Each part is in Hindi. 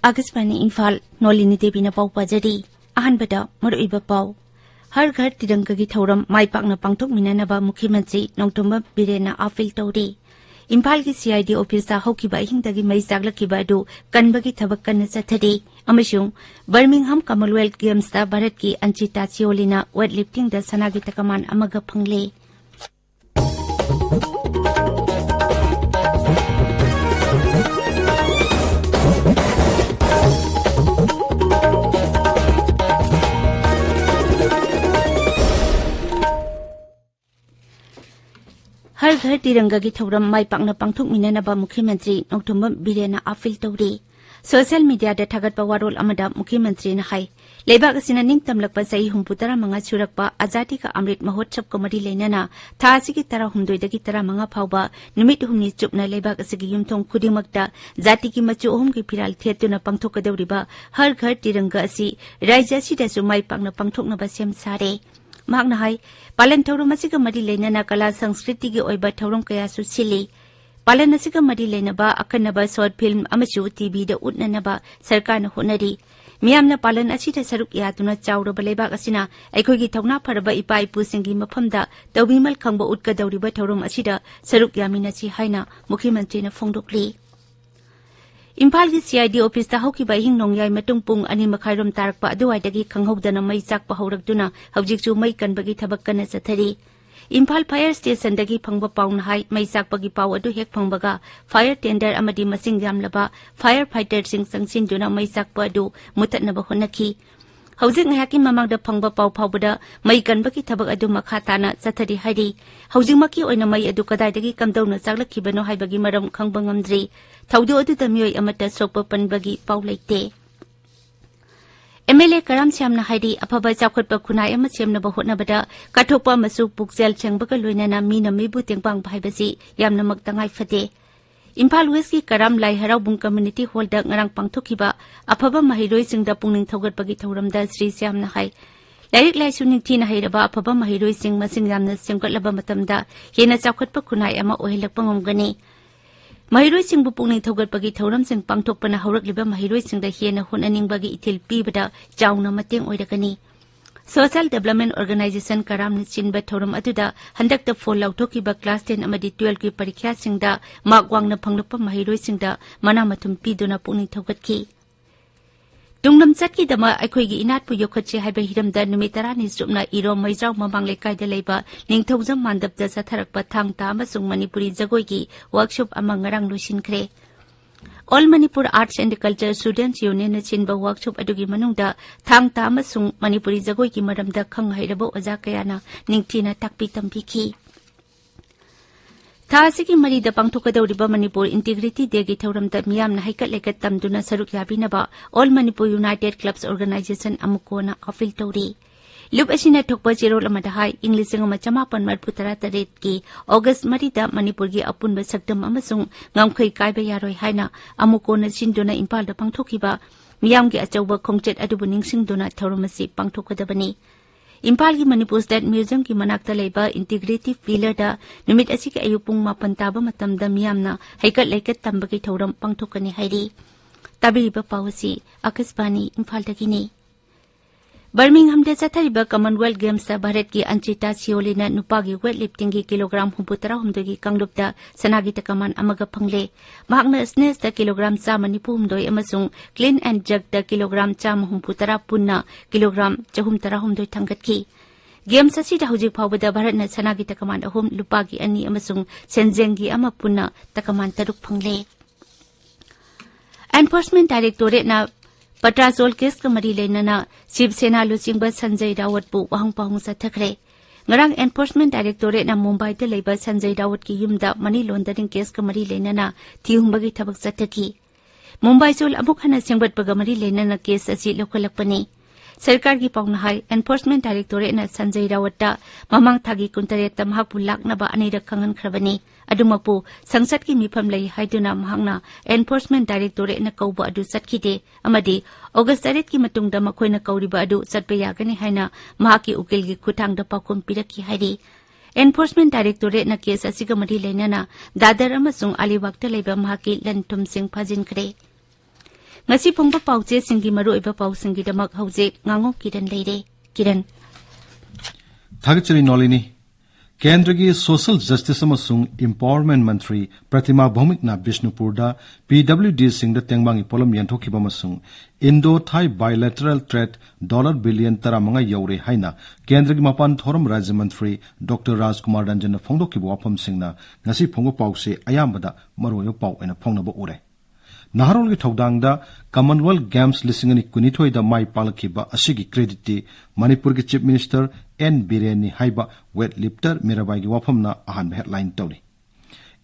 आकाशवाणी इम्फाल नोलिनी देवी न पाउ पाजरी अहनबदा मरुइबा पाउ हर घर तिरंगा की थौरम माई पाकना पांगथोक मिनानबा मुख्यमंत्री नोंगथोंबा बिरेना अपील तौरी इम्फाल की सीआईडी ऑफिस हौकिबा हिंदगी मई जागलकिबा अदु कनबगी थबक कन्न चथरी अमसुंग बर्मिंघम कॉमनवेल्थ गेम्स दा भारत की अंचिता चियोलिना वेट लिफ्टिंग दा सनागी तकमान अमगा फंगले हर घर तिरंगा की थौरम माई पाकना पांगथोक मिनानबा मुख्यमंत्री नोंगथोंबा बिरेना अपील तौरी सोशल मीडिया दा थागतपा वारोल अमदा मुख्यमंत्री न हाई लेबाक असिना निंगतमलकपा चही 35 सुरकपा आजादी का अमृत महोत्सव को मरी लेनना था असिगी 13 15 फाउबा नुमित हुमनी चुपना लेबाक असिगी युमथोंग खुदिमकता जाति की मचु अहुम की फिराल थेतुना पांगथोकदौरिबा हर घर तिरंगा असि राज्य असिदासु माई पाकना पांगथोकनबा सेम सारे मागना हाई पालन थौरम असिगा मरी लेनना कला संस्कृति की ओइबा थौरम कयासु सिली पालन असिगा मरी लेनबा अकन्नबा शॉर्ट फिल्म अमचु टीवी दा उटननबा सरकार न होनरी मियामना पालन असिदा सरुक यातुना चाउरबा लेबाक असिना अखोगी थौना फरबा इपा इपुसिंगी मफमदा तौबिमल खंगबा उटकदौरिबा थौरम असिदा सरुक यामिनाची हाइना मुख्यमंत्री न फोंदोकली इम्फाल की सीआईडी ऑफिस हौकिबा हिंग नोंयाय मतुंग पुंग 2 मखाइरोम तारकपा अदुवाइदगी खंगहौदना मई चाकपा हौरकदुना हौजिकसु मई कनबगी थबक कन्ना चथरी इम्फाल फायर स्टेशनदगी फंगबा पाउन हाई मई चाकपगी पाउ अदु हेक फंगबगा फायर टेंडर अमदी मसिंग यामलबा फायर फाइटर सिंग संगसिनदुना मई चाकपा अदु मुततनबा होनखी हौजिक ngayaki mamangda phangba pau phawbada mai kanbaki thabak adu makha tana chathari hairi haujimakki oina mai adu kadaidagi kamdawna chaglakibano haibagi maram khangba ngamdri thaudu adu da miyoi amata sokpa panbagi pau leite MLA Karam Syamna hairi afaba chawkhatpa khunai ama semnaba hotnabada kathokpa masu pukjel chengbaga loinana mina mibu tengpang bhaibasi yamna maktangai fate Imphal west की करम लाई हराउबुंग कम्युनिटी हॉल दा ngarang पांगथोखिबा अफबा महिरोई सिंगदा पुंगनिंग थौगटपगी थौरमदा श्री श्यामना हाई लाइक लाइसु निंगथीना हैरबा अफबा महिरोई सिंग मसिंग यामना सेमगटलबा मतमदा हेना चावखटपा खुनाई अमा ओहिलकपा ngomgani महिरोई सिंगबु पुंगनिंग थौगटपगी थौरम सिंग पांगथोकपना हौरकलिबा महिरोई सिंगदा हेना हुननिंगबगी इथिल पीबदा चाउना मतेंग ओइरकनी सोशल डेवलपमेंट ऑर्गेनाइजेशन कराम चिनबा थौरम अदुदा हंदकता फोल लौथोकिबा क्लास 10 अमदी 12 की परीक्षा सिंगदा मार्क वांगना फंगलपा महिरोई सिंगदा मना मथुम पीदुना पुंगनिंग थौगटकी तुंगनम चटकी दमा अखोइगी इनाटपु योखचे हाइबा हिरमदा नुमि 10 सुपना इरो मैजाव ममांग लेकाइदा लेबा निंगथौजम मानदबदा सथरकपा थांगता अमसुंग मणिपुरी जगोइगी वर्कशॉप अमा ngarang लोसिनख्रे All Manipur Arts and Culture Students Union chinba workshop adugi manungda thangta amasung Manipuri jagoi ki maramda khang hairabo oja kayana ningthina takpi tampiki Thasiki mari da pangthokadawriba Manipur Integrity Day gi thauramda miyamna haikat lekat tamduna saruk yabinaba All Manipur United Clubs Organization amukona afil tawri loop असिना थोकपा जेरोल अमदा हाई इंग्लिश सिंगमा चमापन मरफु 38 की अगस्त मरीदा मणिपुर की अपुनबा सक्दम अमसुंग ngamkhai kaiba yaroi haina amukona sinduna Imphal दा पांगथोखिबा मियाम की अचौबा खोंगचेट अदुबु निंगसिंगदुना थौरमसी पांगथोकदबनी इम्फाल की मणिपुर स्टेट म्यूजियम की मनाक्ता लेबा इंटीग्रेटिव पिलर दा नुमित असि के अयुपुंग मापन ताबा मतमदा मियामना हैकत लेकत तंबगी थौरम पांगथोकनी हाइरी ताबिरिबा पावसी आकाशवाणी इम्फाल दगिनी बर्मिंघम दे चथरिबा कॉमनवेल्थ गेम्स भारत की अंचिता चियोलिना नुपागी वेट लिफ्टिंग की किलोग्राम 63 की कांगलुपदा सनागी तकमान अमगा फंगले महागना स्नेस दा किलोग्राम 192 अमसुंग क्लीन एंड जग दा किलोग्राम 130 पुन्ना किलोग्राम 432 थंगतकी गेम्स असिदा हुजिक फावबदा भारतना सनागी तकमान अहुम लुपागी अनि अमसुंग सेंजेंगी अमा पुन्ना तकमान तरुक फंगले एनफोर्समेंट डायरेक्टोरेट ना पट्राजोल केस का मरी लेना शिवसेना लुचिंबा संजय रावत पु वहंग पाहुंग सथखरे ngarang एनफोर्समेंट डायरेक्टोरेट ना मुंबई ते लेबा संजय रावत की युमदा मनी लॉन्डरिंग केस का मरी लेना थिहुंबगी थबक सथकी मुंबई सोल अमुक हना सेंगबत पग मरी लेना केस असि लोखलकपनी सरकार की पाउना हाई एनफोर्समेंट डायरेक्टोरेट न संजय रावत ममांग थागी कुंतरेत महकपु लाकनबा अनिरक खंगन खरबनी अदुमकपु संसद की मिफम लई हाइदुना महंगना एनफोर्समेंट डायरेक्टोरेट न कौबा अदु सटखिदे अमदी ऑगस्ट 8 की मतुंगदा मखोइना कौरिबा अदु सटपे यागनी हाइना महाकी उकिल की खुटांगदा पाउकुम पिरकी हाइदि एनफोर्समेंट डायरेक्टोरेट न केस असिगा मरी लेना दादर अमसुंग अलीबागता लेबा महाकी लनथुम Singh फाजिनखरे ngasi phongba pauche singi maru iba pau singi damak hauze ngangom kiran leire kiran thagchari nolini केंद्र की सोशल जस्टिस अमसुंग एम्पावरमेंट मंत्री प्रतिमा भौमिकना बिष्णुपुरदा पीडब्ल्यूडी सिंह तेंगबांगी पोलम यंथोखिबा अमसुंग Indo Thai bilateral trade $1 billion तरामंगा यौरे हाइना केंद्र की मपान थोरम राज्य मंत्री डॉक्टर राजकुमार रंजन फोंदोखिबा वाफम सिंगना ngasi phongba pause ayambada maroyo pau ena phongnaba ure Naharol की थौदांगदा कॉमनवेल्थ गेम्स लिसिंगनी कुनिथोइदा माई पालखिबा असिगी क्रेडिट मणिपुर की चीफ मिनिस्टर एन बीरेनी हाइबा वेट लिफ्टर मीराबाई की वाफमना अहान हेडलाइन तौरी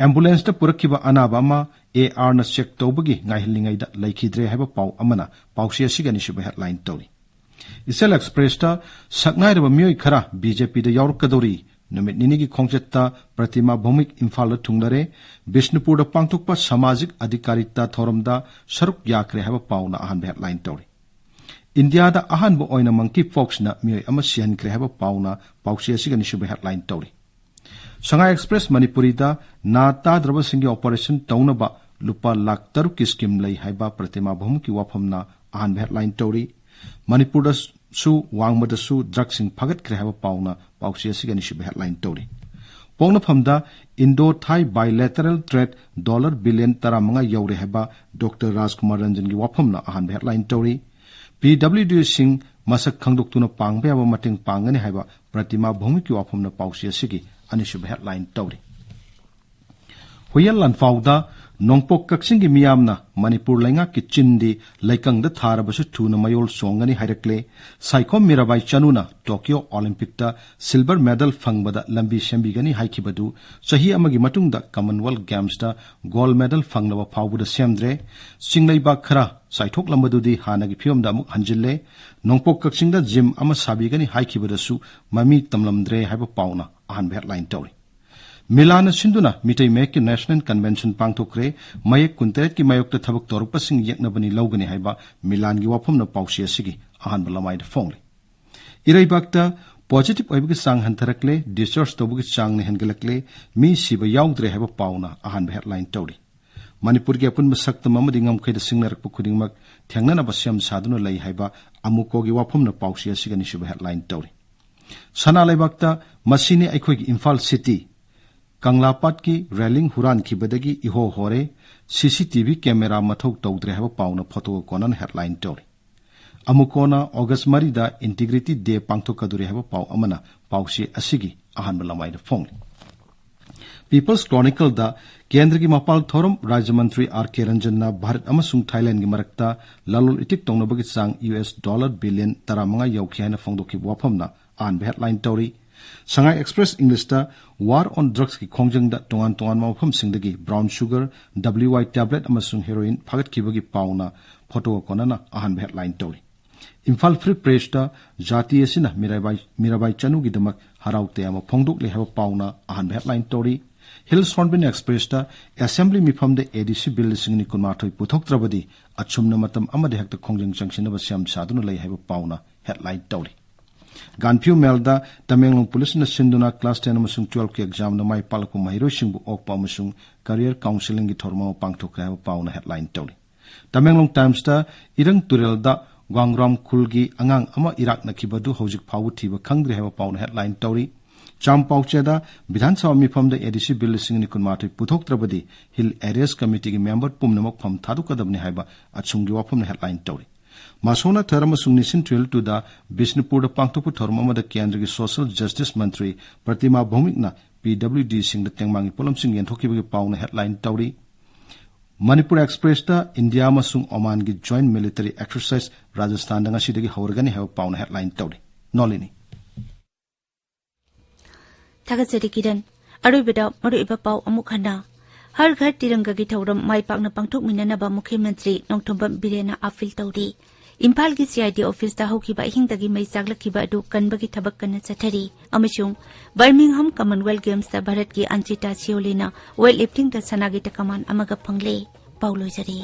एम्बुलेंस दा पुरखिबा अनाबा मा एआर न चेक तौबगी ngaihlingaida laikhidre haiba pau amana pausi asigani shuba headline tौरी इसएल एक्सप्रेस ता सकनाइरबा मियोय खरा बीजेपी दा यावरकदौरी नुमित निनी की खोंगचत्ता प्रतिमा भौमिक इम्फाल थुंगदरे बिष्णुपुर पांगथोकपा सामाजिक अधिकारिता थोरमदा सरुक याखरे हाबा पाउना अहान हेडलाइन तौरी इंडिया दा अहान बो ओइना मंकी फॉक्स ना मियोय अमा सियनखरे हाबा पाउना पाउसी असिगनि शुबे हेडलाइन तौरी संगाई एक्सप्रेस मणिपुरी दा ना ताद्रबा सिंगी ऑपरेशन तौनबा लुपा लाख 3 की स्कीम लई हाबा प्रतिमा भौमिक की वाफमना अहान हेडलाइन तौरी मणिपुर सु वांगमदसु ड्रग्सिंग फगतखरे हाबा पाउना पाउसी असिगनि शुबे हेडलाइन तौरी पोंगनफमदा Indo Thai bilateral trade $1 billion तरामंगा यौरे हाबा डॉक्टर राजकुमार रंजन की वाफमना अहान हेडलाइन तौरी पीडब्ल्यूडी सिंह मसक खंगदोक्तुना पांगबे हाबा मटिंग पांगनी हाबा प्रतिमा भौमिक की वाफमना पाउसी असिगी अनिशुबे हेडलाइन तौरी हुयल लनफाउदा नोंपोक कक्सिंग की मियामना मणिपुर लैंगा की चिंदी लैकंगदा थारबसु थुना मयोल सोंगनी हाइरक्ले साइकोम मीराबाई चनुना टोक्यो ओलंपिक ता सिल्वर मेडल फंगबदा लंबी सेंबिगनी हाइखिबदु सही अमगी मतुंगदा कॉमनवेल्थ गेम्स ता गोल्ड मेडल फंगनबा फावबुदा सेमद्रे सिंगलैबा खरा साइथोक लंबदुदी हानागी फियमदा मुक हंजिल्ले नोंपोक कक्सिंगदा जिम अमा साबिगनी हाइखिबदसु ममी तमलमद्रे हाइबा पाउना अहान हेडलाइन तौरी मिलान सिंधुना मिटै मेक की नेशनल कन्वेंशन पांगथोखरे मयक कुंतरेट की मयोक्ता थबक तोरपसिंग यeknabani लौगनी हाइबा मिलान की वाफमना पाउसी असिगी अहानबा लमाइद फोंगले इरैबाक्ता पॉजिटिव ओइबगी सांग हंथरकले डिस्चार्ज तौबगी सांग ने हनगलकले मी सिबा याउद्रे हाइबा पाउना अहानबा हेडलाइन तौरी मणिपुर की अपुनबा सक्तम अमदि ngamkhayda singnarakpa khudingmak thengnanaba siam saduna lei हाइबा अमुको की वाफमना पाउसी असिगनि सुबा हेडलाइन तौरी सना लेबाक्ता मसिने अखोगी इम्फाल सिटी कंगलापाट की रेलिंग हुरान की बदगी इहो होरे सीसीटीवी कैमरा मथौ तौद्रे हाबा पाउना फोटो कोनन हेडलाइन तौरी अमुकोना ऑगस्ट मरीदा इंटीग्रिटी डे पांगथोकदुरे हाबा पाउ अमना पाउसी असिगी अहानबा लमाइदा फोंगले पीपल्स क्रॉनिकल दा केंद्र की मपाल थोरम राज्य मंत्री आर के रंजन भारत अमसुंग थाईलैंड की मरक्ता लालोल इटिक तौनबगी चांग $1 बिलियन तरामंगा यौखि हाइना फोंदोखि वाफमना आन हेडलाइन तौरी संगाई एक्सप्रेस इंग्लिश दा वार ऑन ड्रग्स की खोंजंग दा तोंगान तोंगान मफम सिंगदगी ब्राउन शुगर WY टैबलेट अमसुंग हेरोइन फगतखिबगी पाउना फोटो कोनना अहान हेडलाइन तौरी इम्फाल फ्री प्रेस दा जाति असिना मीराबाई चनु की दमक हराउते अमा फोंदोकले हाबा पाउना अहान हेडलाइन तौरी हिल्स हॉर्नबिन एक्सप्रेस दा असेंबली मिफम दे एडीसी बिल लिसिंगनि कुनमाथोय पुथोक्त्रबदी अचुमना मतम अमदे हक्ता खोंजंग चंगसिनबा सियाम सादुना लई हाबा पाउना हेडलाइन तौरी गानफ्यू मेलदा तमेंगलोंग पुलिस न सिंधुना क्लास 10 अमसुंग 12 की एग्जाम न माई पालकु महिरोसिंगबु ओकपा अमसुंग करियर काउंसलिंग की थोरमा पांगथोक्रे हाबा पाउना हेडलाइन तौरी तमेंगलोंग टाइम्स दा इरंग तुरेलदा ग्वांगराम खुलगी अंगांग अमा इराक नखिबदु हौजिक फावु थीबा खंगद्रे हाबा पाउना हेडलाइन तौरी चामपाउचेदा विधानसभा मिफम द एडीसी बिल लिसिंगनि कुनमाथोय पुथोक्त्रबदी हिल एरियास कमिटी की मेंबर पुमनमक फम थादुकदबनि हाबा अचुंगी वाफम हेडलाइन तौरी मासोना थरम सुंगनिसिन ट्वेल टू दा बिष्णुपुर पांगथोप थरम अमद केंद्र की सोशल जस्टिस मंत्री प्रतिमा भौमिकना पीडब्ल्यूडी सिंह तेंगमांगी पोलम सिंह यंथोखिबगी पाउना हेडलाइन तौरी मणिपुर एक्सप्रेस दा इंडिया मसुंग ओमान की जॉइंट मिलिटरी एक्सरसाइज राजस्थान दा ngasiदगी हौरगनि हाबा पाउना हेडलाइन तौरी नॉलिनी थागतजरी किरण अरुबदा मरुइबा पाउ अमुक हना हर घर तिरंगा की थौरम माई पाकना पांगथोक मिननबा मुख्यमंत्री नोंथोंबम बिरेना अपील तौरी इम्फाल की CID ऑफिस दा होखिबा हिंदगी मई चागलखिबा अदु कनबगी थबक कन चथरी अमसुंग बर्मिंघम कॉमनवेल्थ गेम्स दा भारत की अंचिता सियोलीना वेट लिफ्टिंग दा सनागी तकमान अमगा फंगले पाउलोजरी।